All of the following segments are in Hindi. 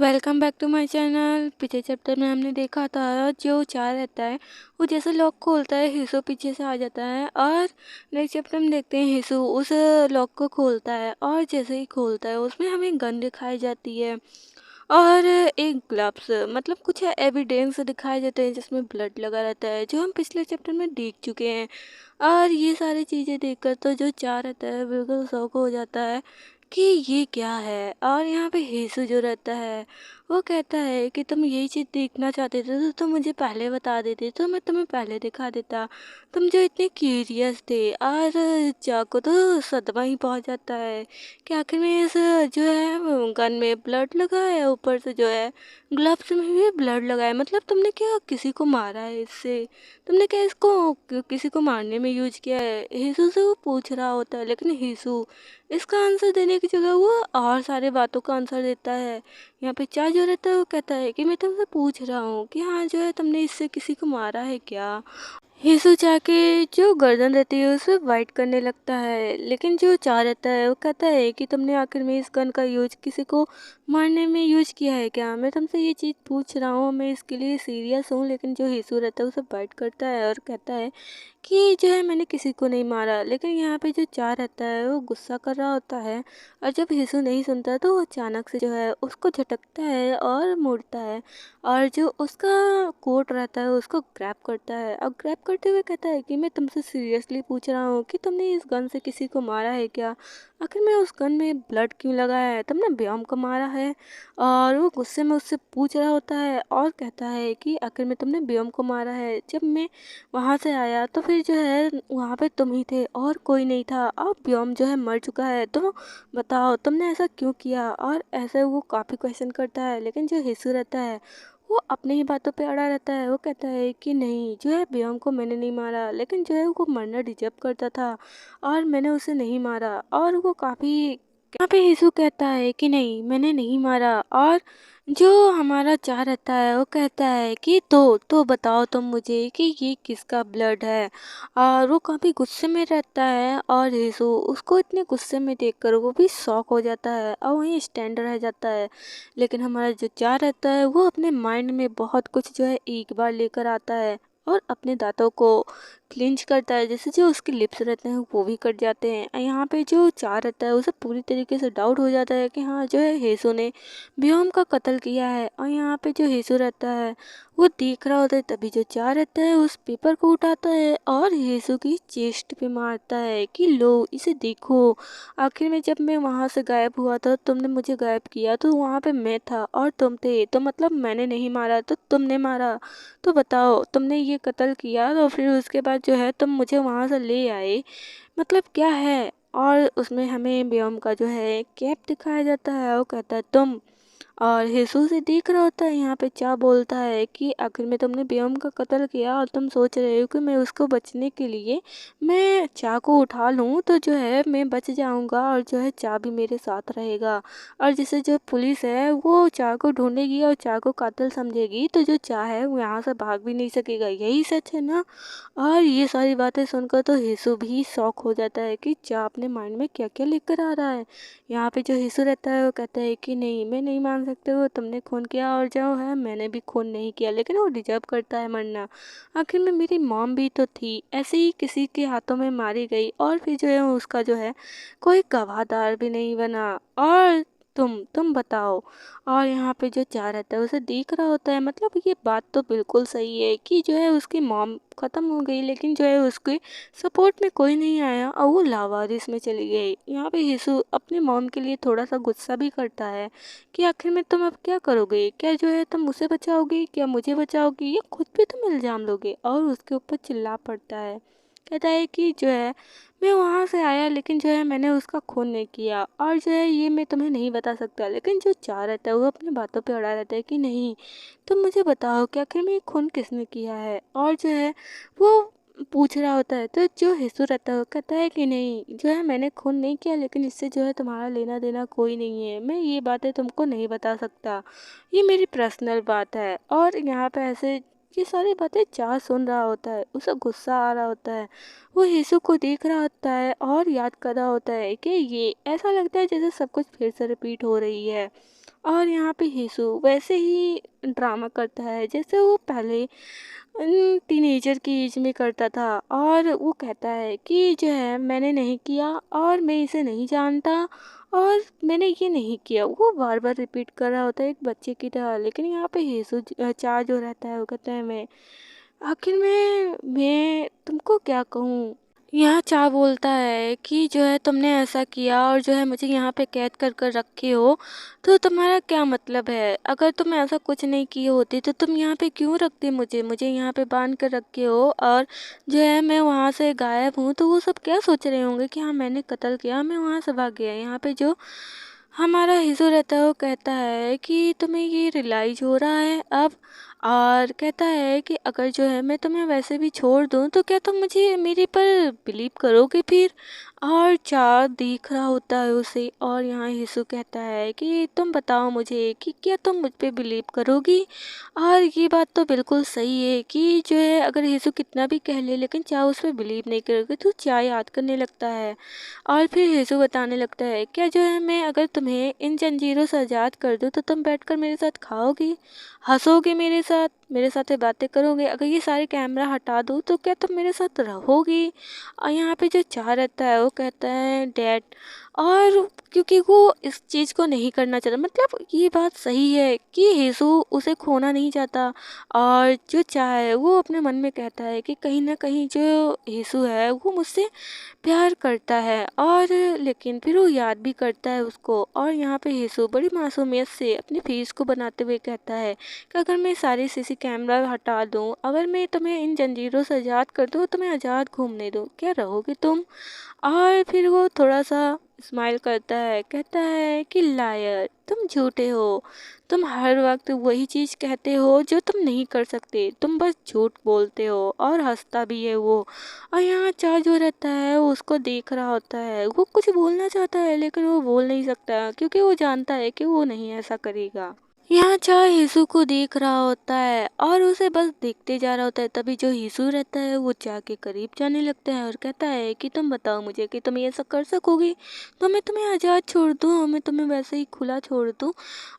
Welcome back to my channel. पिछले चैप्टर में हमने देखा था जो चार रहता है वो जैसे लॉक खोलता है हिसू पीछे से आ जाता है और नेक्स्ट चैप्टर में देखते हैं हिसू उस लॉक को खोलता है और जैसे ही खोलता है उसमें हमें गन दिखाई जाती है और एक ग्लव्स मतलब कुछ एविडेंस दिखाई देते हैं जिसमें ब्लड लगा रहता है जो हम पिछले चैप्टर में देख चुके हैं। और ये सारी चीज़ें देखकर तो जो चार रहता है बिल्कुल शौक हो जाता है कि ये क्या है। और यहाँ पे हेसू जो रहता है वो कहता है कि तुम यही चीज़ देखना चाहते थे तो तुम मुझे पहले बता देते तो मैं तुम्हें पहले दिखा देता। तुम जो इतने क्यूरियस थे। और चाको तो सदमा ही पहुंच जाता है कि आखिर में इस जो है गन में ब्लड लगा है, ऊपर से जो है ग्लव्स में भी ब्लड लगा है। मतलब तुमने क्या किसी को मारा है इससे? तुमने क्या इसको किसी को मारने में यूज किया है? हिसू से वो पूछ रहा होता है लेकिन हिसू इसका आंसर देने की जगह वो और सारे बातों का आंसर देता है। यहाँ पे चा जो रहता है वो कहता है कि मैं तुमसे पूछ रहा हूँ कि हाँ जो है तुमने इससे किसी को मारा है क्या। हिसू चाह के जो गर्दन रहती है उसे वाइट करने लगता है लेकिन जो चाह रहता है वो कहता है कि तुमने आखिर में इस गन का यूज किसी को मारने में यूज किया है क्या? मैं तुमसे ये चीज़ पूछ रहा हूँ, मैं इसके लिए सीरियस हूँ। लेकिन जो हिसू रहता है उसे वाइट करता है और कहता है कि जो है मैंने किसी को नहीं मारा। लेकिन यहाँ पे जो चाह रहता है वो गुस्सा कर रहा होता है और जब हिसू नहीं सुनता तो वो अचानक से जो है उसको झटकता है और मुड़ता है और जो उसका कोट रहता है उसको ग्रैब करता है और ग्रैब करते हुए कहता है कि मैं तुमसे सीरियसली पूछ रहा हूँ कि तुमने इस गन से किसी को मारा है क्या? आखिर में उस गन में ब्लड क्यों लगा है? तुमने व्योम को मारा है? और वो गुस्से में उससे पूछ रहा होता है और कहता है कि आखिर में तुमने व्योम को मारा है। जब मैं वहाँ से आया तो फिर जो है वहाँ पे तुम ही थे और कोई नहीं था। अब व्योम जो है मर चुका है तो बताओ तुमने ऐसा क्यों किया? और ऐसे वो काफ़ी क्वेश्चन करता है लेकिन जो हिस्सू रहता है वो अपने ही बातों पे अड़ा रहता है। वो कहता है कि नहीं जो है व्योम को मैंने नहीं मारा, लेकिन जो है वो मरना डिजर्व करता था और मैंने उसे नहीं मारा। और वो काफ़ी यहाँ पे हिसू कहता है कि नहीं मैंने नहीं मारा। और जो हमारा चाह रहता है वो कहता है कि तो बताओ तुम मुझे कि ये किसका ब्लड है। और वो काफ़ी गुस्से में रहता है और हिसू उसको इतने गुस्से में देखकर वो भी शॉक हो जाता है और वहीं स्टैंड रह जाता है। लेकिन हमारा जो चाह रहता है वो अपने माइंड में बहुत कुछ जो है एक बार लेकर आता है और अपने दांतों को क्लिंच करता है, जैसे जो उसके लिप्स रहते हैं वो भी कट जाते हैं। और यहाँ पे जो चाह रहता है उसे पूरी तरीके से डाउट हो जाता है कि हाँ जो है हेसू ने व्योम का कत्ल किया है। और यहाँ पे जो हेसू रहता है वो देख रहा होता है, तभी जो चाह रहता है उस पेपर को उठाता है और हेसू की चेस्ट पे मारता है कि लो इसे देखो। आखिर में जब मैं वहाँ से गायब हुआ था तुमने मुझे गायब किया तो वहाँ पे मैं था और तुम थे, तो मतलब मैंने नहीं मारा तो तुमने मारा। तो बताओ तुमने ये कत्ल किया तो फिर उसके बाद जो है तुम मुझे वहाँ से ले आए, मतलब क्या है? और उसमें हमें व्योम का जो है कैप दिखाया जाता है। वो कहता है तुम, और हिसू से देख रहा होता है। यहाँ पे चा बोलता है कि आखिर में तुमने व्योम का कत्ल किया और तुम सोच रहे हो कि मैं उसको बचने के लिए मैं चा को उठा लूँ तो जो है मैं बच जाऊँगा और जो है चा भी मेरे साथ रहेगा। और जैसे जो पुलिस है वो चा को ढूंढेगी और चा को कातिल समझेगी तो जो चा है वो यहाँ से भाग भी नहीं सकेगा। यही सच है ना? और ये सारी बातें सुनकर तो हिसू भी शॉक हो जाता है कि चा अपने माइंड में क्या क्या लेकर आ रहा है। यहाँ पे जो हिसू रहता है वो कहता है कि नहीं मैं नहीं मान सकते हो, तुमने खून किया और जो है मैंने भी खून नहीं किया, लेकिन वो डिजर्व करता है मरना। आखिर में मेरी मॉम भी तो थी ऐसे ही किसी के हाथों में मारी गई और फिर जो है उसका जो है कोई गवाहदार भी नहीं बना। और तुम बताओ। और यहाँ पे जो चाह रहता है उसे देख रहा होता है, मतलब ये बात तो बिल्कुल सही है कि जो है उसकी मॉम ख़त्म हो गई लेकिन जो है उसके सपोर्ट में कोई नहीं आया और वो लावारिस में चली गई। यहाँ पे हिसू अपने मॉम के लिए थोड़ा सा गुस्सा भी करता है कि आखिर में तुम अब क्या करोगे? क्या जो है तुम उसे बचाओगे, क्या मुझे बचाओगे, या खुद पे तुम इल्ज़ाम लोगे? और उसके ऊपर चिल्ला पड़ता है, कहता है कि जो है मैं वहाँ से आया लेकिन जो है मैंने उसका खून नहीं किया और जो है ये मैं तुम्हें नहीं बता सकता। लेकिन जो चाह रहता है वो अपनी बातों पे अड़ा रहता है कि नहीं तुम मुझे बताओ कि आखिर में ये खून किसने किया है। और जो है वो पूछ रहा होता है तो जो हिस्सू रहता है वो कहता है कि नहीं जो है मैंने खून नहीं किया लेकिन इससे जो है तुम्हारा लेना देना कोई नहीं है, मैं ये बातें तुमको नहीं बता सकता, ये मेरी पर्सनल बात है। और यहाँ पे ऐसे ये सारी बातें चाह सुन रहा होता है, उसे गुस्सा आ रहा होता है। वो यीशु को देख रहा होता है और याद कर रहा होता है कि ये ऐसा लगता है जैसे सब कुछ फिर से रिपीट हो रही है। और यहाँ पे हीसू वैसे ही ड्रामा करता है जैसे वो पहले टीनेजर की एज में करता था। और वो कहता है कि जो है मैंने नहीं किया और मैं इसे नहीं जानता और मैंने ये नहीं किया। वो बार बार रिपीट कर रहा होता है एक बच्चे की तरह। लेकिन यहाँ पे हीसू चा जो रहता है वो कहता है मैं आखिर मैं तुमको क्या कहूँ। यहाँ चा बोलता है कि जो है तुमने ऐसा किया और जो है मुझे यहाँ पे कैद कर कर रखे हो, तो तुम्हारा क्या मतलब है? अगर तुम ऐसा कुछ नहीं किए होती तो तुम यहाँ पे क्यों रखते मुझे? मुझे यहाँ पे बांध कर रखे हो और जो है मैं वहाँ से गायब हूँ तो वो सब क्या सोच रहे होंगे कि हाँ मैंने कत्ल किया, मैं वहाँ से भाग गया। यहाँ पे जो हमारा हिजू रहता है वो कहता है कि तुम्हें ये रियलाइज हो रहा है अब। और कहता है कि अगर जो है मैं तुम्हें वैसे भी छोड़ दूँ तो क्या तुम मुझे मेरे पर बिलीव करोगे फिर? और चार देख रहा होता है उसे और यहाँ हिसू कहता है कि तुम बताओ मुझे कि क्या तुम मुझ पे बिलीव करोगी? और ये बात तो बिल्कुल सही है कि जो है अगर हिसू कितना भी कह ले लेकिन चा उस पर बिलीव नहीं करोगे तो चा याद करने लगता है। और फिर हिसू बताने लगता है क्या जो है मैं अगर तुम्हें इन जंजीरों से आज़ाद कर दूँ तो तुम बैठकर मेरे साथ खाओगी, हंसोगे मेरे साथ ये बातें करोगे? अगर ये सारे कैमरा हटा दूँ तो क्या तुम मेरे साथ रहोगी? और यहाँ पे जो चाह रहता है वो कहता है डैड। और क्योंकि वो इस चीज़ को नहीं करना चाहता, मतलब ये बात सही है कि यीशु उसे खोना नहीं चाहता। और जो चाह है वो अपने मन में कहता है कि कहीं ना कहीं जो यीशु है वो मुझसे प्यार करता है। और लेकिन फिर वो याद भी करता है उसको। और यहाँ पे यीशु बड़ी मासूमियत से अपनी फीस को बनाते हुए कहता है कि अगर मैं सारे सीसी कैमरा हटा दूँ, अगर मैं तुम्हें इन जंजीरों से आज़ाद कर दूँ, तुम्हें आज़ाद घूमने दूँ, क्या रहोगे तुम? और फिर वो थोड़ा सा स्माइल करता है, कहता है कि लायर, तुम झूठे हो, तुम हर वक्त वही चीज़ कहते हो जो तुम नहीं कर सकते, तुम बस झूठ बोलते हो। और हंसता भी है वो। और यहाँ चा जो रहता है वो उसको देख रहा होता है, वो कुछ बोलना चाहता है लेकिन वो बोल नहीं सकता क्योंकि वो जानता है कि वो नहीं ऐसा करेगा। यहाँ चार यीशु को देख रहा होता है और उसे बस देखते जा रहा होता है। तभी जो यीशु रहता है वो चार के करीब जाने लगता है और कहता है कि तुम बताओ मुझे कि तुम ये सब कर सकोगी? तो मैं तुम्हें आज़ाद छोड़ दूँ, मैं तुम्हें वैसे ही खुला छोड़ दूँ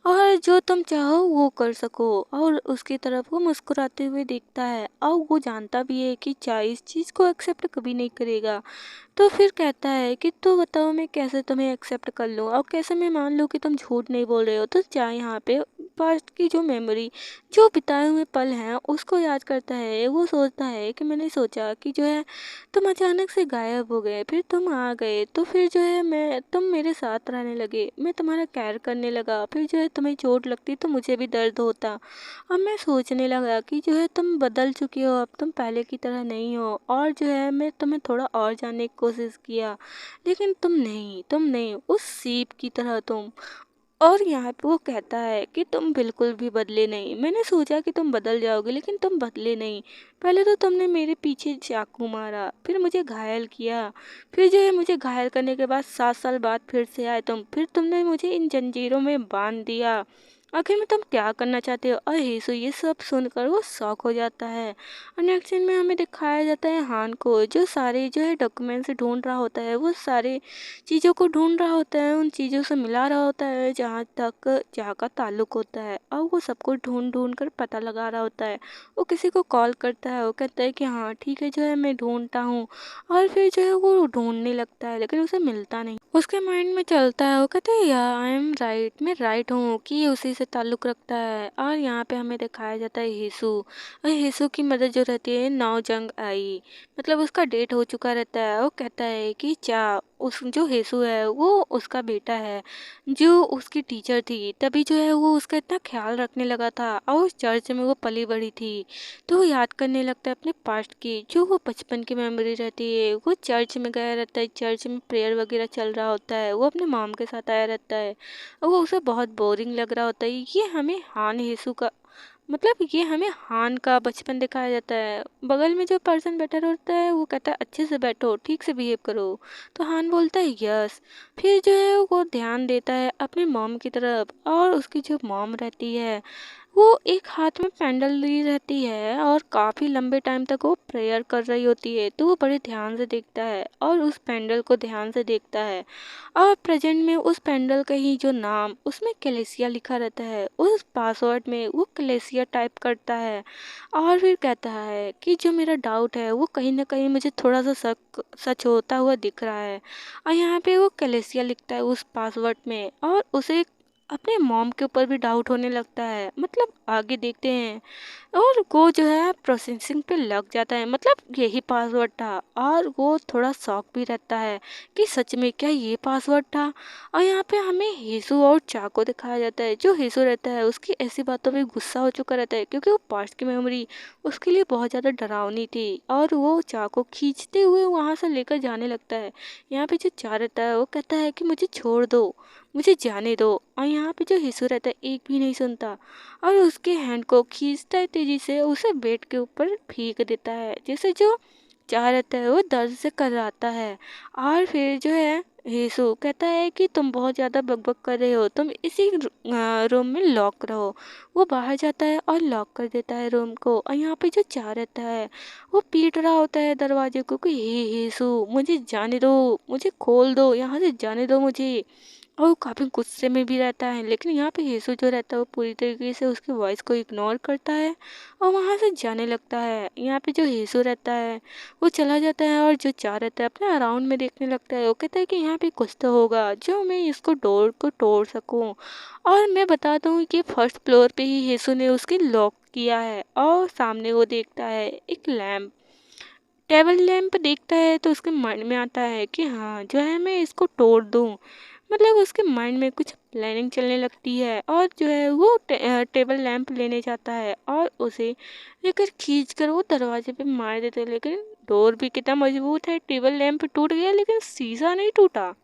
और जो तुम चाहो वो कर सको। और उसकी तरफ वो मुस्कुराते हुए देखता है और वो जानता भी है कि चार इस चीज़ को एक्सेप्ट कभी नहीं करेगा। तो फिर कहता है कि तो बताओ मैं कैसे तुम्हें एक्सेप्ट कर लूँ और कैसे मैं मान लूँ कि तुम झूठ नहीं बोल रहे हो? तो चाहे यहाँ पे पास्ट की जो मेमोरी, जो बिताए हुए पल हैं उसको याद करता है। वो सोचता है कि मैंने सोचा कि जो है तुम अचानक से गायब हो गए, फिर तुम आ गए, तो फिर जो है तुम मेरे साथ रहने लगे, मैं तुम्हारा केयर करने लगा। फिर जो है तुम्हें चोट लगती तो मुझे भी दर्द होता। अब मैं सोचने लगा कि जो है तुम बदल चुके हो, अब तुम पहले की तरह नहीं हो। और जो है मैं तुम्हें थोड़ा और जानने की कोशिश किया लेकिन तुम नहीं उस सीप की तरह तुम। और यहाँ पे वो कहता है कि तुम बिल्कुल भी बदले नहीं, मैंने सोचा कि तुम बदल जाओगे लेकिन तुम बदले नहीं। पहले तो तुमने मेरे पीछे चाकू मारा, फिर मुझे घायल किया, फिर जो है मुझे घायल करने के बाद 7 साल बाद फिर से आए तुम, फिर तुमने मुझे इन जंजीरों में बांध दिया। आखिर में तुम क्या करना चाहते हो? और हेसु ये सब सुनकर वो शॉक हो जाता है। और नेक्स्ट सीन में हमें दिखाया जाता है हान को, जो सारे जो है डॉक्यूमेंट्स ढूंढ रहा होता है, वो सारे चीज़ों को ढूंढ रहा होता है, उन चीज़ों से मिला रहा होता है जहाँ का ताल्लुक होता है। और वो सबको ढूंढ ढूंढ कर पता लगा रहा होता है। वो किसी को कॉल करता है, वो कहता है कि हाँ ठीक है जो है मैं ढूंढता हूँ। और फिर जो है वो ढूंढने लगता है लेकिन उसे मिलता नहीं। उसके माइंड में चलता है, वो कहता है यार आई एम राइट, मैं राइट हूँ कि ये उसी से ताल्लुक़ रखता है। और यहाँ पे हमें दिखाया जाता है यीशु। और यीशु की मदर जो रहती है नौ जंग आई, मतलब उसका डेट हो चुका रहता है। वो कहता है कि चा उस जो यीशु है वो उसका बेटा है, जो उसकी टीचर थी, तभी जो है वो उसका इतना ख्याल रखने लगा था और उस चर्च में वो पली बड़ी थी। तो वो याद करने लगता है अपने पास्ट की, जो वो बचपन की मेमोरी रहती है। वो चर्च में गया रहता है, चर्च में प्रेयर वगैरह चल रहा होता है, वो अपने मॉम के साथ आया रहता है और वो उसे बहुत बोरिंग लग रहा होता है। ये हमें हान यीशु का, मतलब ये हमें हान का बचपन दिखाया जाता है। बगल में जो पर्सन बैठा होता है वो कहता है अच्छे से बैठो, ठीक से बिहेव करो, तो हान बोलता है यस। फिर जो है वो ध्यान देता है अपने मॉम की तरफ। और उसकी जो मॉम रहती है वो एक हाथ में पेंडल ली रहती है और काफ़ी लंबे टाइम तक वो प्रेयर कर रही होती है। तो वो बड़े ध्यान से देखता है और उस पेंडल को ध्यान से देखता है। और प्रेजेंट में उस पेंडल का ही जो नाम उसमें कलेसिया लिखा रहता है, उस पासवर्ड में वो कलेसिया टाइप करता है। और फिर कहता है कि जो मेरा डाउट है वो कहीं ना कहीं मुझे थोड़ा सा शक सच होता हुआ दिख रहा है। और यहाँ पे वो कलेसिया लिखता है उस पासवर्ड में, और उसे अपने मॉम के ऊपर भी डाउट होने लगता है। मतलब आगे देखते हैं, और वो जो है प्रोसेसिंग पे लग जाता है, मतलब यही पासवर्ड था। और वो थोड़ा शॉक भी रहता है कि सच में क्या ये पासवर्ड था। और यहाँ पे हमें हेसू और चाको दिखाया जाता है। जो हेसू रहता है उसकी ऐसी बातों में गुस्सा हो चुका रहता है, क्योंकि वो पास्ट की मेमोरी उसके लिए बहुत ज़्यादा डरावनी थी। और वो चाको खींचते हुए वहाँ से लेकर जाने लगता है। यहाँ पे जो चा रहता है वो कहता है कि मुझे छोड़ दो, मुझे जाने दो। और यहाँ पे जो हिसू रहता है एक भी नहीं सुनता, और उसके हैंड को खींचता है तेजी से, उसे बेड के ऊपर फेंक देता है, जिससे जो चाह रहता है वो दर्द से कराता है। और फिर जो है यीशु कहता है कि तुम बहुत ज़्यादा बकबक कर रहे हो, तुम इसी रूम में लॉक रहो। वो बाहर जाता है और लॉक कर देता है रूम को। और यहाँ पे जो चाह रहता है वो पीट रहा होता है दरवाजे को कि हे यीशु मुझे जाने दो, मुझे खोल दो, यहाँ से जाने दो मुझे। और वो काफ़ी गुस्से में भी रहता है, लेकिन यहाँ पे यीशु जो रहता है वो पूरी तरीके से उसकी वॉइस को इग्नोर करता है और वहाँ से जाने लगता है। यहाँ पे जो यीशु रहता है वो चला जाता है, और जो चाह रहता है अपने अराउंड में देखने लगता है। वो कहता है कि यहाँ पे कुछ तो होगा जो मैं इसको डोर को तोड़ सकूँ। और मैं बता दूँ कि फर्स्ट फ्लोर पे ही यीशु ने उसकी लॉक किया है। और सामने वो देखता है एक लैम्प, टेबल लैंप देखता है, तो उसके माइंड में आता है कि हाँ जो है मैं इसको तोड़ दूँ। मतलब उसके माइंड में कुछ प्लानिंग चलने लगती है, और जो है वो टेबल लैंप लेने जाता है और उसे लेकर खींच कर वो दरवाजे पे मार देते हैं। लेकिन डोर भी कितना मजबूत है, टेबल लैंप टूट गया लेकिन शीशा नहीं टूटा।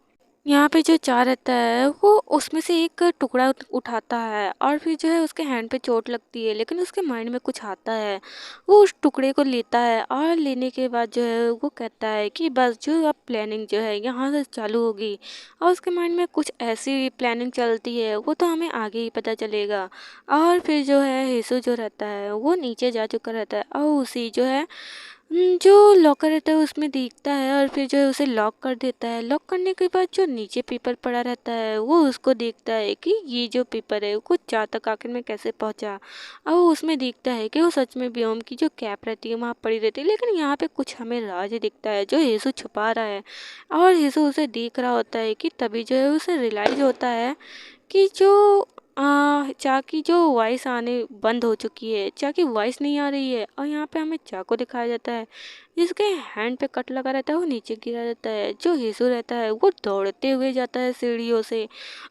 यहाँ पे जो चार रहता है वो उसमें से एक टुकड़ा उठाता है, और फिर जो है उसके हैंड पे चोट लगती है, लेकिन उसके माइंड में कुछ आता है। वो उस टुकड़े को लेता है, और लेने के बाद जो है वो कहता है कि बस जो अब प्लानिंग जो है यहाँ से चालू होगी। और उसके माइंड में कुछ ऐसी प्लानिंग चलती है, वो तो हमें आगे ही पता चलेगा। और फिर जो है यीशु जो रहता है वो नीचे जा चुका रहता है, और उसी जो है जो लॉकर रहता है उसमें देखता है, और फिर जो है उसे लॉक कर देता है। लॉक करने के बाद जो नीचे पेपर पड़ा रहता है वो उसको देखता है कि ये जो पेपर है वो चार तक आखिर में कैसे पहुंचा। और वो उसमें देखता है कि वो सच में व्योम की जो कैप रहती है वहाँ पड़ी रहती है, लेकिन यहाँ पे कुछ हमें राज दिखता है जो यीशु छुपा रहा है। और यीशु उसे देख रहा होता है कि तभी जो है उसे रियलाइज होता है कि जो चा की जो वॉइस आने बंद हो चुकी है, चा की वॉइस नहीं आ रही है। और यहाँ पे हमें चा को दिखाया जाता है जिसके हैंड पे कट लगा रहता है, वो नीचे गिरा रहता है। जो यीशु रहता है वो दौड़ते हुए जाता है सीढ़ियों से,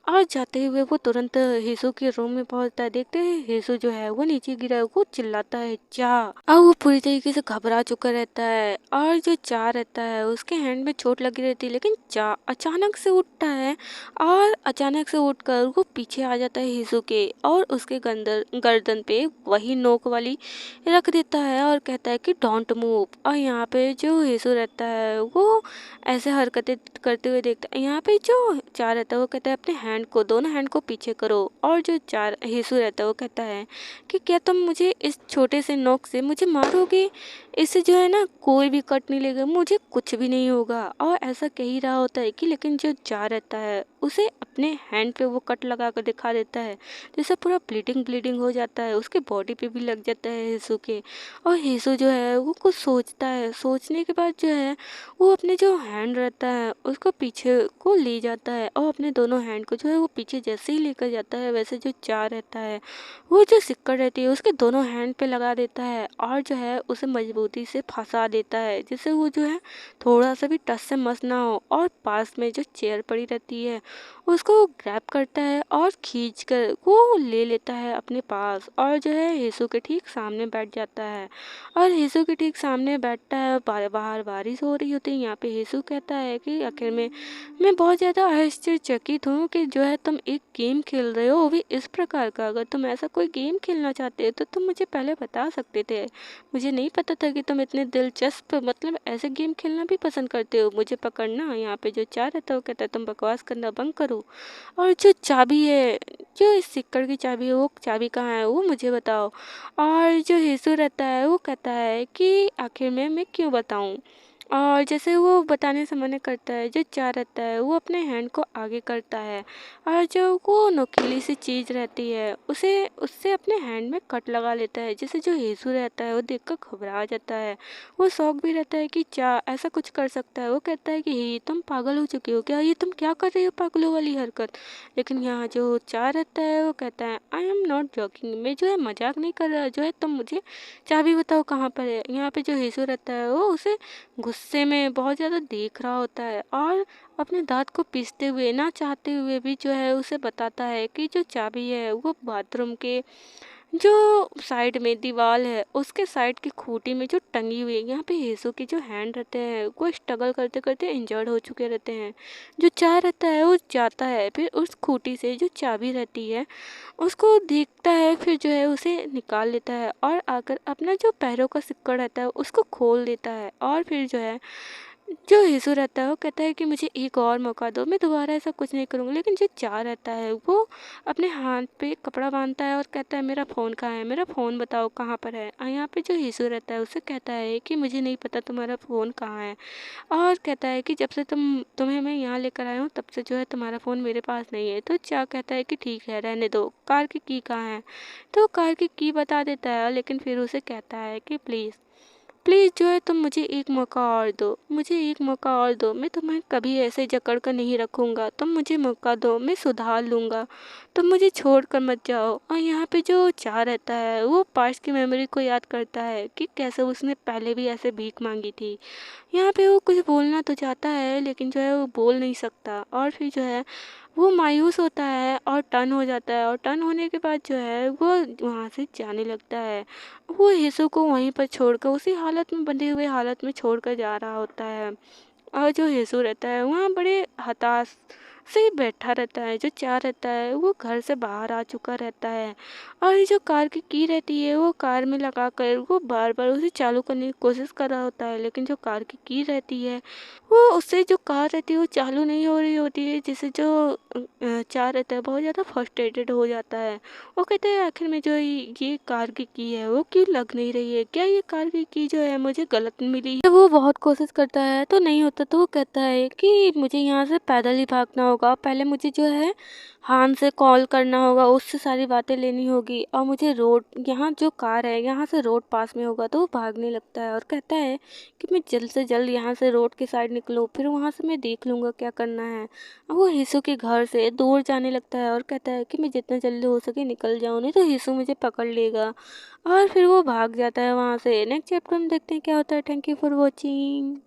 और जाते हुए वो तुरंत यीशु के रूम में पहुंचता है। देखते हैं यीशु जो है वो नीचे गिरा है, वो चिल्लाता है चा। और वो पूरी तरीके से घबरा चुका रहता है। और जो चा रहता है उसके हैंड में चोट लगी रहती है, लेकिन चा अचानक से उठता है, और अचानक से उठकर वो पीछे आ जाता है यीशु के, और उसके गर्दन पे वही नोक वाली रख देता है और कहता है कि डोंट मूव। और यहाँ पे जो यीशु रहता है वो ऐसे हरकतें करते हुए देखता है। यहाँ पे जो चार रहता है वो कहता है अपने हैंड को, दोनों हैंड को पीछे करो। और जो चार यीशु रहता है वो कहता है कि क्या तुम मुझे इस छोटे से नोक से मुझे मारोगे? इससे जो है ना कोई भी कट नहीं लेगा, मुझे कुछ भी नहीं होगा। और ऐसा कह ही रहा होता है कि लेकिन जो जा रहता है उसे अपने हैंड पे वो कट लगा कर दिखा देता है, जैसे पूरा ब्लीडिंग ब्लीडिंग हो जाता है, उसके बॉडी पे भी लग जाता है यीशु के। और यीशु जो है वो कुछ सोचता है, सोचने के बाद जो है वो अपने जो हैंड रहता है उसको पीछे को ले जाता है, और अपने दोनों हैंड को जो है वो पीछे जैसे ही लेकर जाता है वैसे जो चार रहता है वो जो सिक्कड़ रहती है उसके दोनों हैंड पे लगा देता है, और जो है उसे मजबूती से फंसा देता है, जिससे वो जो है थोड़ा सा भी टस से मस ना हो। और पास में जो चेयर पड़ी रहती है उसको ग्रैब करता है और खींच कर वो ले लेता है अपने पास, और जो है यीशु के ठीक सामने बैठ जाता है। और यीशु के ठीक सामने बैठता है, बाहर बारिश हो रही होती है। यहाँ पे यीशु कहता है कि आखिर में मैं बहुत ज़्यादा आश्चर्यचकित हूँ कि जो है तुम एक गेम खेल रहे हो, वो भी इस प्रकार का। अगर तुम ऐसा कोई गेम खेलना चाहते हो तो तुम मुझे पहले बता सकते थे। मुझे नहीं पता था कि तुम इतने दिलचस्प मतलब ऐसे गेम खेलना भी पसंद करते हो। मुझे पकड़ना। यहाँ पे जो चार रहता है वो कहता है तुम बकवास करना बंद करो। दो। और जो चाबी है, जो इस सिक्कड़ की चाबी है, वो चाबी कहाँ है वो मुझे बताओ। और जो हीसू रहता है वो कहता है कि आखिर में मैं क्यों बताऊँ। और जैसे वो बताने से मना करता है, जो चार रहता है वो अपने हैंड को आगे करता है और जो वो नुकीली सी चीज़ रहती है उसे उससे अपने हैंड में कट लगा लेता है, जिसे जो हीसू रहता है वो देखकर घबरा जाता है। वो शौक भी रहता है कि चा ऐसा कुछ कर सकता है। वो कहता है कि हे तुम पागल हो चुके हो क्या, ये तुम क्या कर रही हो पागलों वाली हरकत। लेकिन यहाँ जो चार रहता है वो कहता है आई एम नॉट जॉकिंग, मैं जो है मजाक नहीं कर रहा, जो है तुम मुझे चाबी बताओ कहाँ पर है। यहाँ पे जो हीसू रहता है वो उसे गुस्से में बहुत ज़्यादा देख रहा होता है और अपने दाँत को पीसते हुए ना चाहते हुए भी जो है उसे बताता है कि जो चाबी है वो बाथरूम के जो साइड में दीवार है उसके साइड की खूंटी में जो टंगी हुई है। यहाँ पे येसु के जो हैंड रहते हैं वो स्ट्रगल करते करते इंजर्ड हो चुके रहते हैं। जो चाह रहता है वो जाता है, फिर उस खूंटी से जो चाबी रहती है उसको देखता है, फिर जो है उसे निकाल लेता है और आकर अपना जो पैरों का सिक्का रहता है उसको खोल देता है। और फिर जो है जो हिसू रहता है वो कहता है कि मुझे एक और मौका दो, मैं दोबारा ऐसा कुछ नहीं करूँगा। लेकिन जो चाह रहता है वो अपने हाथ पे कपड़ा बांधता है और कहता है मेरा फ़ोन कहाँ है, मेरा फ़ोन बताओ कहाँ पर है। और यहाँ पे जो हिसू रहता है उससे कहता है कि मुझे नहीं पता तुम्हारा फ़ोन कहाँ है। और कहता है कि जब से तुम्हें मैं यहाँ लेकर आया हूँ तब से जो है तुम्हारा फ़ोन मेरे पास नहीं है। तो चाह कहता है कि ठीक है रहने दो, कार की कहाँ है। तो कार की बता देता है, लेकिन फिर उसे कहता है कि प्लीज़ जो है तुम मुझे एक मौका और दो, मुझे एक मौका और दो, मैं तुम्हें कभी ऐसे जकड़ कर नहीं रखूँगा, तुम मुझे मौका दो, मैं सुधार लूँगा, तुम मुझे छोड़ कर मत जाओ। और यहाँ पे जो चाह रहता है वो पास्ट की मेमोरी को याद करता है कि कैसे उसने पहले भी ऐसे भीख मांगी थी। यहाँ पे वो कुछ बोलना तो चाहता है लेकिन जो है वो बोल नहीं सकता। और फिर जो है वो मायूस होता है और टर्न हो जाता है, और टर्न होने के बाद जो है वो वहाँ से जाने लगता है। वो हिसू को वहीं पर छोड़कर उसी हालत में बंधे हुए हालत में छोड़कर जा रहा होता है। और जो हिसू रहता है वहाँ बड़े हताश से ही बैठा रहता है। जो चाह रहता है वो घर से बाहर आ चुका रहता है और ये जो कार की रहती है वो कार में लगा कर वो बार बार उसे चालू करने की कोशिश कर रहा होता है। लेकिन जो कार की रहती है वो उससे जो कार रहती है वो चालू नहीं हो रही होती है, जिससे जो चाह रहता है बहुत ज़्यादा फ्रस्ट्रेटेड हो जाता है। वो कहते हैं आखिर में जो ये कार की है वो क्यों लग नहीं रही है, क्या ये कार की जो है मुझे गलत मिली है। जब वो बहुत कोशिश करता है तो नहीं होता, तो वो कहता है कि मुझे यहाँ से पैदल ही भागना होगा, पहले मुझे जो है हान से कॉल करना होगा, उससे सारी बातें लेनी होगी, और मुझे रोड यहाँ जो कार है यहाँ से रोड पास में होगा। तो वो भागने लगता है और कहता है कि मैं जल्द से जल्द यहाँ से रोड के साइड निकलूँ, फिर वहाँ से मैं देख लूँगा क्या करना है। वो हिसू के घर से दूर जाने लगता है और कहता है कि मैं जितना जल्दी हो सके निकल जाऊँ, नहीं तो हिसू मुझे पकड़ लेगा। और फिर वो भाग जाता है वहाँ से। नेक्स्ट चैप्टर में देखते हैं क्या होता है। Thank you for watching.